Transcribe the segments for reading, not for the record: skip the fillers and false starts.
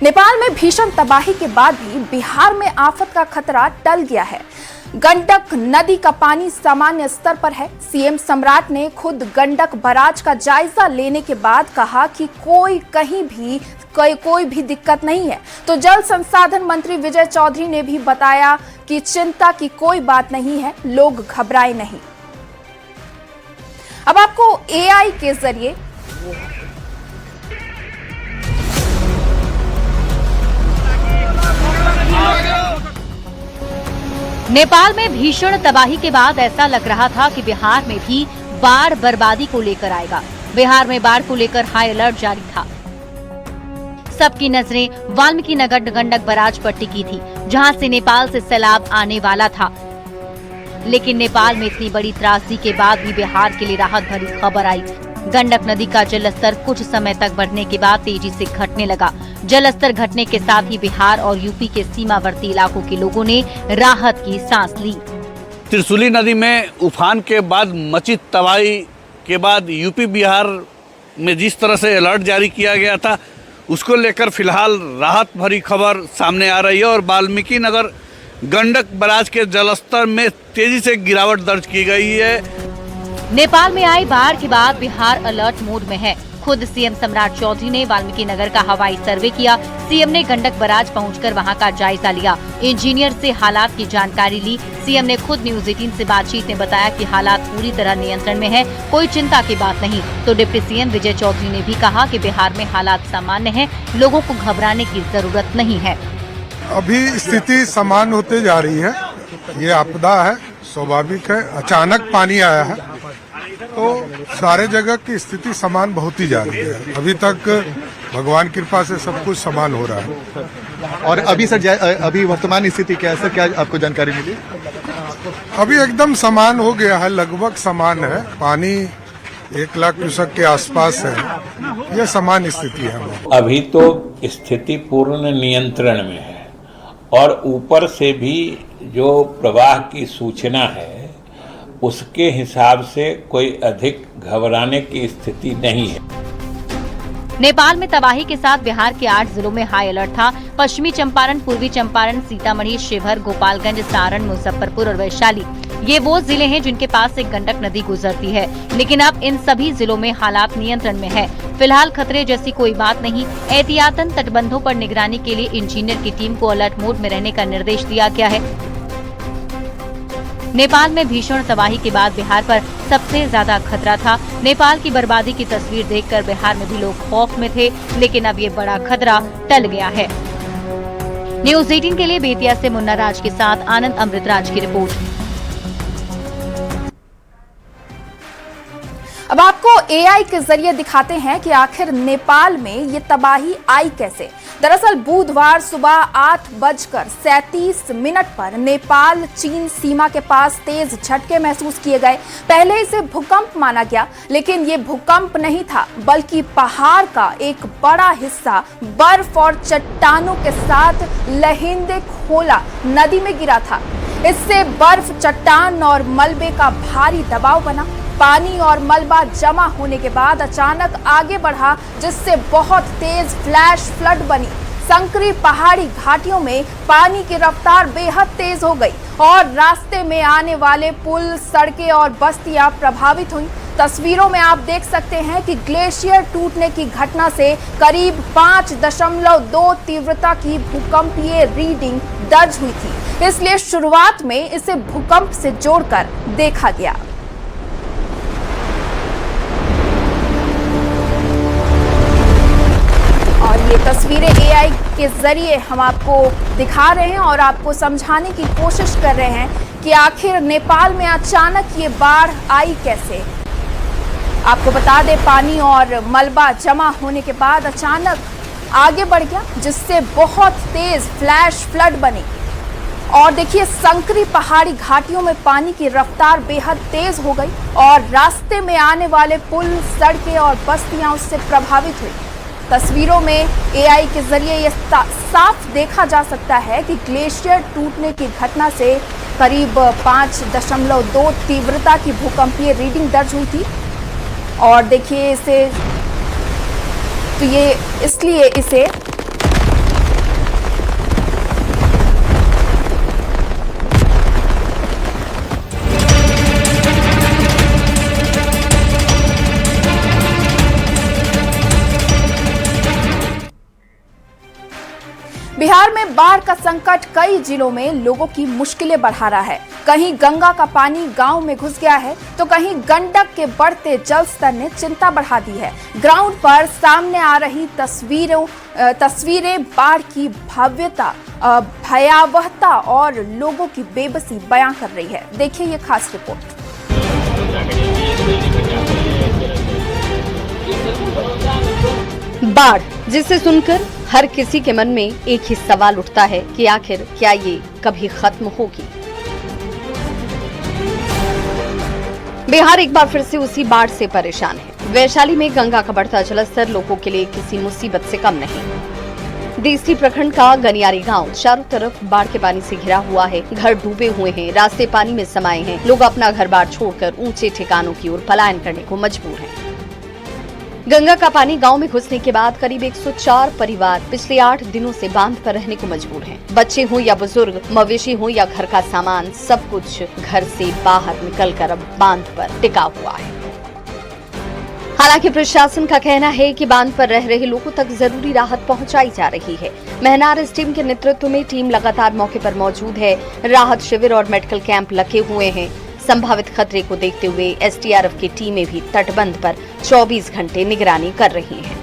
नेपाल में भीषण तबाही के बाद भी बिहार में आफत का खतरा टल गया है। गंडक नदी का पानी सामान्य स्तर पर है। सीएम सम्राट ने खुद गंडक बराज का जायजा लेने के बाद कहा कि कोई भी दिक्कत नहीं है। तो जल संसाधन मंत्री विजय चौधरी ने भी बताया कि चिंता की कोई बात नहीं है, लोग घबराए नहीं। अब आपको एआई के जरिए नेपाल में भीषण तबाही के बाद ऐसा लग रहा था कि बिहार में भी बाढ़ बर्बादी को लेकर आएगा। बिहार में बाढ़ को लेकर हाई अलर्ट जारी था। सबकी नजरें वाल्मीकि नगर गंडक बराज पर टिकी थी, जहां से नेपाल से सैलाब आने वाला था। लेकिन नेपाल में इतनी बड़ी त्रासदी के बाद भी बिहार के लिए राहत भरी खबर आई। गंडक नदी का जलस्तर कुछ समय तक बढ़ने के बाद तेजी से घटने लगा। जलस्तर घटने के साथ ही बिहार और यूपी के सीमावर्ती इलाकों के लोगों ने राहत की सांस ली। त्रिशूली नदी में उफान के बाद मची तबाही के बाद यूपी बिहार में जिस तरह से अलर्ट जारी किया गया था, उसको लेकर फिलहाल राहत भरी खबर सामने आ रही है और वाल्मीकि नगर गंडक बराज के जलस्तर में तेजी से गिरावट दर्ज की गई है। नेपाल में आई बाढ़ के बाद बिहार अलर्ट मोड में है। खुद सीएम सम्राट चौधरी ने वाल्मीकि नगर का हवाई सर्वे किया। सीएम ने गंडक बराज पहुंचकर वहां का जायजा लिया, इंजीनियर से हालात की जानकारी ली। सीएम ने खुद न्यूज 18 से बातचीत में बताया कि हालात पूरी तरह नियंत्रण में है, कोई चिंता की बात नहीं। तो डिप्टी सीएम विजय चौधरी ने भी कहा कि बिहार में हालात सामान्य है, लोगों को घबराने की जरूरत नहीं है। अभी स्थिति सामान्य होते जा रही है। ये आपदा है, स्वाभाविक है, अचानक पानी आया है तो सारे जगह की स्थिति समान बहुत ही जा रही है। अभी तक भगवान कृपा से सब कुछ समान हो रहा है। और अभी सर अभी वर्तमान स्थिति क्या है सर, क्या आपको जानकारी मिली? अभी एकदम समान हो गया है, लगभग समान है। पानी 1 लाख क्यूसेक के आसपास है। यह समान स्थिति है। अभी तो स्थिति पूर्ण नियंत्रण में है और ऊपर से भी जो प्रवाह की सूचना है उसके हिसाब से कोई अधिक घबराने की स्थिति नहीं है। नेपाल में तबाही के साथ बिहार के 8 जिलों में हाई अलर्ट था। पश्चिमी चंपारण, पूर्वी चंपारण, सीतामढ़ी, शिवहर, गोपालगंज, सारण, मुजफ्फरपुर और वैशाली ये वो जिले हैं जिनके पास से गंडक नदी गुजरती है। लेकिन अब इन सभी जिलों में हालात नियंत्रण में है। फिलहाल खतरे जैसी कोई बात नहीं। एहतियातन तटबंधों पर निगरानी के लिए इंजीनियर की टीम को अलर्ट मोड में रहने का निर्देश दिया गया है। नेपाल में भीषण तबाही के बाद बिहार पर सबसे ज्यादा खतरा था। नेपाल की बर्बादी की तस्वीर देखकर बिहार में भी लोग खौफ में थे, लेकिन अब ये बड़ा खतरा टल गया है। न्यूज 18 के लिए बेतिया से मुन्ना राज के साथ आनंद अमृतराज की रिपोर्ट। अब आपको एआई के जरिए दिखाते हैं कि आखिर नेपाल में ये तबाही आई कैसे। दरअसल बुधवार सुबह 8:37 पर नेपाल चीन सीमा के पास तेज झटके महसूस किए गए। पहले इसे भूकंप माना गया, लेकिन ये भूकंप नहीं था, बल्कि पहाड़ का एक बड़ा हिस्सा बर्फ और चट्टानों के साथ लहिंदे खोला नदी में गिरा था। इससे बर्फ, चट्टान और मलबे का भारी दबाव बना। पानी और मलबा जमा होने के बाद अचानक आगे बढ़ा, जिससे बहुत तेज फ्लैश फ्लड बनी। संकरी पहाड़ी घाटियों में पानी की रफ्तार बेहद तेज हो गई और रास्ते में आने वाले पुल, सड़कें और बस्तियां प्रभावित हुई। तस्वीरों में आप देख सकते हैं कि ग्लेशियर टूटने की घटना से करीब 5.2 तीव्रता की भूकंपीय रीडिंग दर्ज हुई थी, इसलिए शुरुआत में इसे भूकंप से जोड़कर देखा गया। और ये तस्वीरें एआई के जरिए हम आपको दिखा रहे हैं और आपको समझाने की कोशिश कर रहे हैं कि आखिर नेपाल में अचानक ये बाढ़ आई कैसे। आपको बता दें, पानी और मलबा जमा होने के बाद अचानक आगे बढ़ गया, जिससे बहुत तेज फ्लैश फ्लड बनी। और देखिए, संकरी पहाड़ी घाटियों में पानी की रफ्तार बेहद तेज हो गई और रास्ते में आने वाले पुल, सड़कें और बस्तियां उससे प्रभावित हुई। तस्वीरों में एआई के जरिए ये साफ देखा जा सकता है कि ग्लेशियर टूटने की घटना से करीब 5.2 तीव्रता की भूकंपीय रीडिंग दर्ज हुई थी। और देखिए इसे, तो ये इसलिए इसे बिहार में बाढ़ का संकट कई जिलों में लोगों की मुश्किलें बढ़ा रहा है। कहीं गंगा का पानी गांव में घुस गया है तो कहीं गंडक के बढ़ते जल स्तर ने चिंता बढ़ा दी है। ग्राउंड पर सामने आ रही तस्वीरें बाढ़ की भयावहता और लोगों की बेबसी बयां कर रही है। देखिए ये खास रिपोर्ट। बाढ़, जिसे सुनकर हर किसी के मन में एक ही सवाल उठता है कि आखिर क्या ये कभी खत्म होगी। बिहार एक बार फिर से उसी बाढ़ से परेशान है। वैशाली में गंगा का बढ़ता जलस्तर लोगों के लिए किसी मुसीबत से कम नहीं। देसी प्रखंड का गनियारी गांव चारों तरफ बाढ़ के पानी से घिरा हुआ है। घर डूबे हुए हैं, रास्ते पानी में समाये हैं। लोग अपना घर बार छोड़कर ऊंचे ठिकानों की ओर पलायन करने को मजबूर हैं। गंगा का पानी गांव में घुसने के बाद करीब 104 परिवार पिछले 8 दिनों से बांध पर रहने को मजबूर हैं। बच्चे हों या बुजुर्ग, मवेशी हों या घर का सामान, सब कुछ घर से बाहर निकलकर अब बांध पर टिका हुआ है। हालांकि प्रशासन का कहना है कि बांध पर रह रहे लोगों तक जरूरी राहत पहुंचाई जा रही है। महनार टीम के नेतृत्व में टीम लगातार मौके पर मौजूद है। राहत शिविर और मेडिकल कैंप लगे हुए हैं। संभावित खतरे को देखते हुए एसडीआरएफ की टीमें भी तटबंध पर 24 घंटे निगरानी कर रही हैं।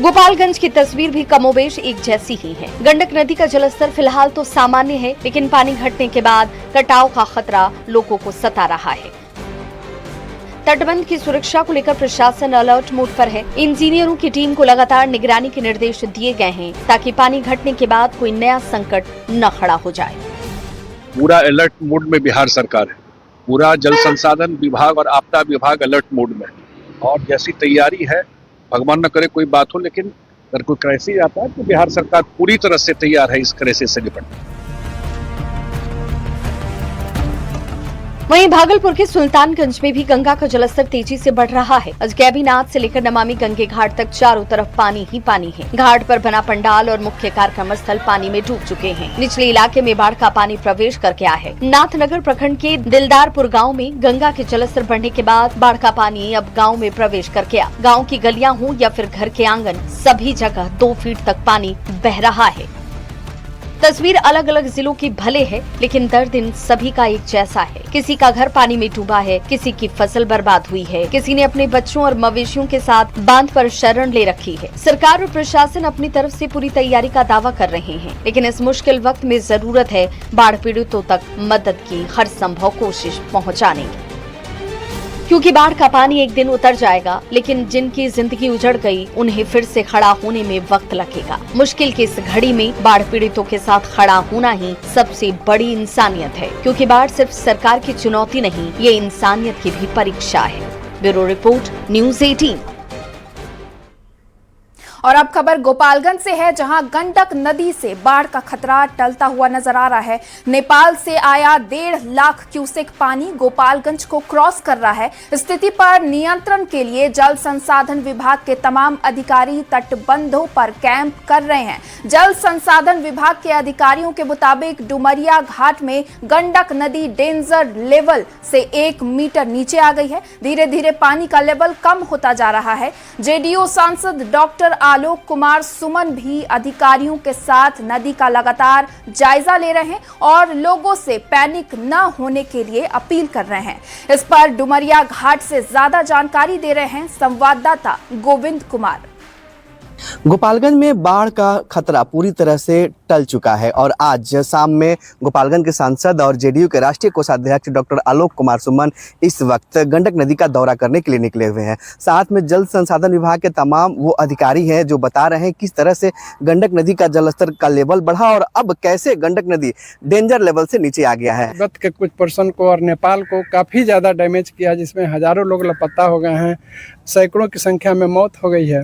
गोपालगंज की तस्वीर भी कमोबेश एक जैसी ही है। गंडक नदी का जलस्तर फिलहाल तो सामान्य है, लेकिन पानी घटने के बाद कटाव का खतरा लोगों को सता रहा है। तटबंध की सुरक्षा को लेकर प्रशासन अलर्ट मोड पर है। इंजीनियरों की टीम को लगातार निगरानी के निर्देश दिए गए हैं ताकि पानी घटने के बाद कोई नया संकट न खड़ा हो जाए। पूरा अलर्ट मोड में बिहार सरकार है। पूरा जल संसाधन विभाग और आपदा विभाग अलर्ट मोड में है और जैसी तैयारी है, भगवान न करे कोई बात हो, लेकिन अगर कोई क्राइसिस आता है तो बिहार सरकार पूरी तरह से तैयार है इस क्राइसिस से निपटने। वहीं भागलपुर के सुल्तानगंज में भी गंगा का जलस्तर तेजी से बढ़ रहा है। अजगैबीनाथ से लेकर नमामि गंगे घाट तक चारों तरफ पानी ही पानी है। घाट पर बना पंडाल और मुख्य कार्यक्रम स्थल पानी में डूब चुके हैं। निचले इलाके में बाढ़ का पानी प्रवेश करके आया है। नाथनगर प्रखंड के दिलदारपुर गांव में गंगा के जलस्तर बढ़ने के बाद बाढ़ का पानी अब गाँव में प्रवेश करके आ। गाँव की गलियां हो या फिर घर के आंगन, सभी जगह 2 फीट तक पानी बह रहा है। तस्वीर अलग अलग जिलों की भले है, लेकिन दर्द इन सभी का एक जैसा है। किसी का घर पानी में डूबा है, किसी की फसल बर्बाद हुई है, किसी ने अपने बच्चों और मवेशियों के साथ बांध पर शरण ले रखी है। सरकार और प्रशासन अपनी तरफ से पूरी तैयारी का दावा कर रहे हैं, लेकिन इस मुश्किल वक्त में जरूरत है बाढ़ पीड़ितों तक मदद की हर संभव कोशिश पहुँचाने की, क्योंकि बाढ़ का पानी एक दिन उतर जाएगा, लेकिन जिनकी जिंदगी उजड़ गई उन्हें फिर से खड़ा होने में वक्त लगेगा। मुश्किल की इस घड़ी में बाढ़ पीड़ितों के साथ खड़ा होना ही सबसे बड़ी इंसानियत है, क्योंकि बाढ़ सिर्फ सरकार की चुनौती नहीं, ये इंसानियत की भी परीक्षा है। Bureau report, news 18। और अब खबर गोपालगंज से है, जहां गंडक नदी से बाढ़ का खतरा टलता हुआ नजर आ रहा है। नेपाल से आया 1.5 लाख क्यूसेक पानी गोपालगंज को क्रॉस कर रहा है। स्थिति पर नियंत्रण के लिए जल संसाधन विभाग के तमाम अधिकारी तटबंधों पर कैंप कर रहे हैं। जल संसाधन विभाग के अधिकारियों के मुताबिक डुमरिया घाट में गंडक नदी डेंजर लेवल से 1 मीटर नीचे आ गई है। धीरे धीरे पानी का लेवल कम होता जा रहा है। जेडीयू सांसद डॉक्टर आलोक कुमार सुमन भी अधिकारियों के साथ नदी का लगातार जायजा ले रहे हैं और लोगों से पैनिक न होने के लिए अपील कर रहे हैं। इस पर डुमरिया घाट से ज्यादा जानकारी दे रहे हैं संवाददाता गोविंद कुमार। गोपालगंज में बाढ़ का खतरा पूरी तरह से टल चुका है और आज शाम में गोपालगंज के सांसद और जेडीयू के राष्ट्रीय कोषाध्यक्ष डॉक्टर आलोक कुमार सुमन इस वक्त गंडक नदी का दौरा करने के लिए निकले हुए हैं। साथ में जल संसाधन विभाग के तमाम वो अधिकारी हैं जो बता रहे हैं किस तरह से गंडक नदी का जलस्तर का लेवल बढ़ा और अब कैसे गंडक नदी डेंजर लेवल से नीचे आ गया है। भारत के कुछ पर्सन को और नेपाल को काफ़ी ज़्यादा डैमेज किया, जिसमें हजारों लोग लापता हो गए हैं, सैकड़ों की संख्या में मौत हो गई है।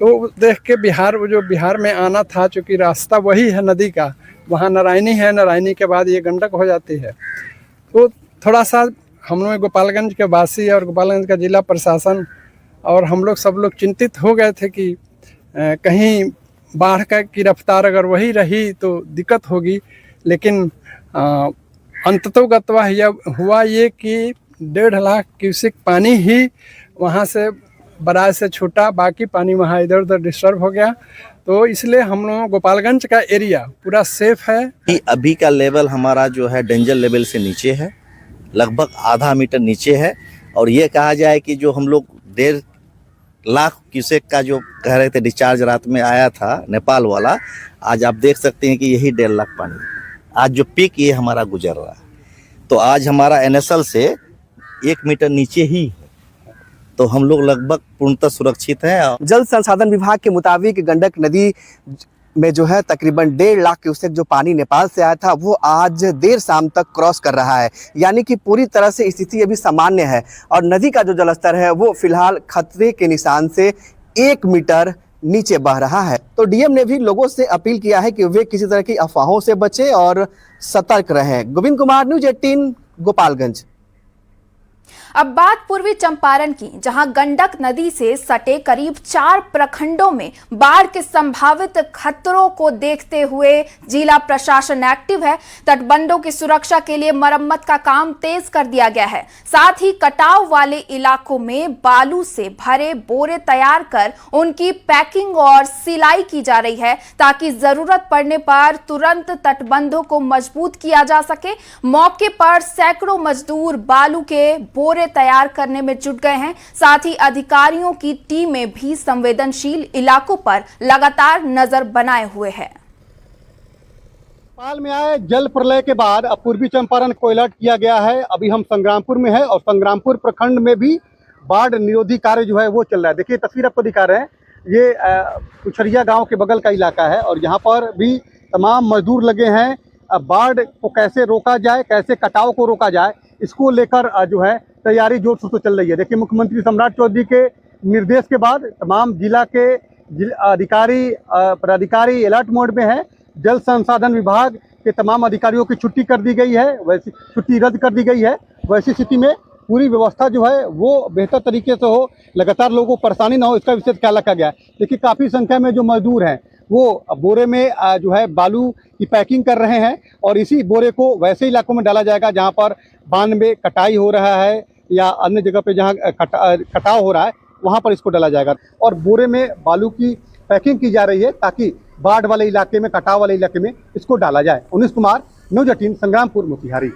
तो देख के बिहार में आना था, चूँकि रास्ता वही है नदी का, वहाँ नारायणी है, नारायणी के बाद ये गंडक हो जाती है। तो थोड़ा सा हम लोग गोपालगंज के वासी और गोपालगंज का जिला प्रशासन और हम लोग सब लोग चिंतित हो गए थे कि कहीं बाढ़ की रफ्तार अगर वही रही तो दिक्कत होगी। लेकिन अंततोगत्वा हुआ ये कि 1.5 लाख क्यूसेक पानी ही वहाँ से बराज से छूटा, बाकी पानी वहाँ इधर उधर डिस्टर्ब हो गया। तो इसलिए हम लोग गोपालगंज का एरिया पूरा सेफ है। कि अभी का लेवल हमारा जो है डेंजर लेवल से नीचे है, लगभग आधा मीटर नीचे है। और ये कहा जाए कि जो हम लोग 1.5 लाख क्यूसेक का जो कह रहे थे डिस्चार्ज रात में आया था नेपाल वाला, आज आप देख सकते हैं कि यही 1.5 लाख पानी आज जो पीक ये हमारा गुजर रहा है। तो आज हमारा NSL से 1 मीटर नीचे ही है, तो हम लोग लगभग पूर्णतः सुरक्षित हैं। जल संसाधन विभाग के मुताबिक गंडक नदी में जो है तकरीबन 1.5 लाख क्यूसेक जो पानी नेपाल से आया था वो आज देर शाम तक क्रॉस कर रहा है, यानी कि पूरी तरह से स्थिति अभी सामान्य है। और नदी का जो जलस्तर है वो फिलहाल खतरे के निशान से 1 मीटर नीचे बह रहा है। तो डीएम ने भी लोगों से अपील किया है कि वे किसी तरह की अफवाहों से बचें और सतर्क रहें। गोविंद कुमार, न्यूज़ 18, गोपालगंज। अब बात पूर्वी चंपारण की, जहां गंडक नदी से सटे करीब 4 प्रखंडों में बाढ़ के संभावित खतरों को देखते हुए जिला प्रशासन एक्टिव है। तटबंधों की सुरक्षा के लिए मरम्मत का काम तेज कर दिया गया है। साथ ही कटाव वाले इलाकों में बालू से भरे बोरे तैयार कर उनकी पैकिंग और सिलाई की जा रही है, ताकि जरूरत पड़ने पर तुरंत तटबंधों को मजबूत किया जा सके। मौके पर सैकड़ों मजदूर बालू के बोरे तैयार करने में जुट गए हैं। साथ ही अधिकारियों की टीमें भी संवेदनशील इलाकों पर लगातार नजर बनाए हुए हैं। नेपाल में आए जल प्रलय के बाद अब पूर्वी चंपारण को अलर्ट किया गया है। अभी हम संग्रामपुर में है और संग्रामपुर प्रखंड में भी बाढ़ निरोधी कार्य जो है वो चल रहा है। देखिए तस्वीर आपको दिखा रहे हैं, ये कुछरिया गांव के बगल का इलाका है और यहाँ पर भी तमाम मजदूर लगे हैं। बाढ़ को कैसे रोका जाए, कैसे कटाव को रोका जाए, इसको लेकर जो है तैयारी जोर शोर से चल रही है। देखिए मुख्यमंत्री सम्राट चौधरी के निर्देश के बाद तमाम जिला के अधिकारी पदाधिकारी अलर्ट मोड में है। जल संसाधन विभाग के तमाम अधिकारियों की छुट्टी कर दी गई है, वैसी छुट्टी रद्द कर दी गई है। वैसी स्थिति में पूरी व्यवस्था जो है वो बेहतर तरीके से हो, लगातार लोगों को परेशानी ना हो, इसका विशेष ख्याल रखा गया है। देखिए काफ़ी संख्या में जो मजदूर हैं वो बोरे में जो है बालू की पैकिंग कर रहे हैं और इसी बोरे को वैसे इलाकों में डाला जाएगा जहां पर बांध में कटाई हो रहा है या अन्य जगह पे जहां कटाव हो रहा है वहां पर इसको डाला जाएगा और बोरे में बालू की पैकिंग की जा रही है ताकि बाढ़ वाले इलाके में, कटाव वाले इलाके में इसको डाला जाए। 19 कुमार, न्यूज़ 18, संग्रामपुर, मोतिहारी।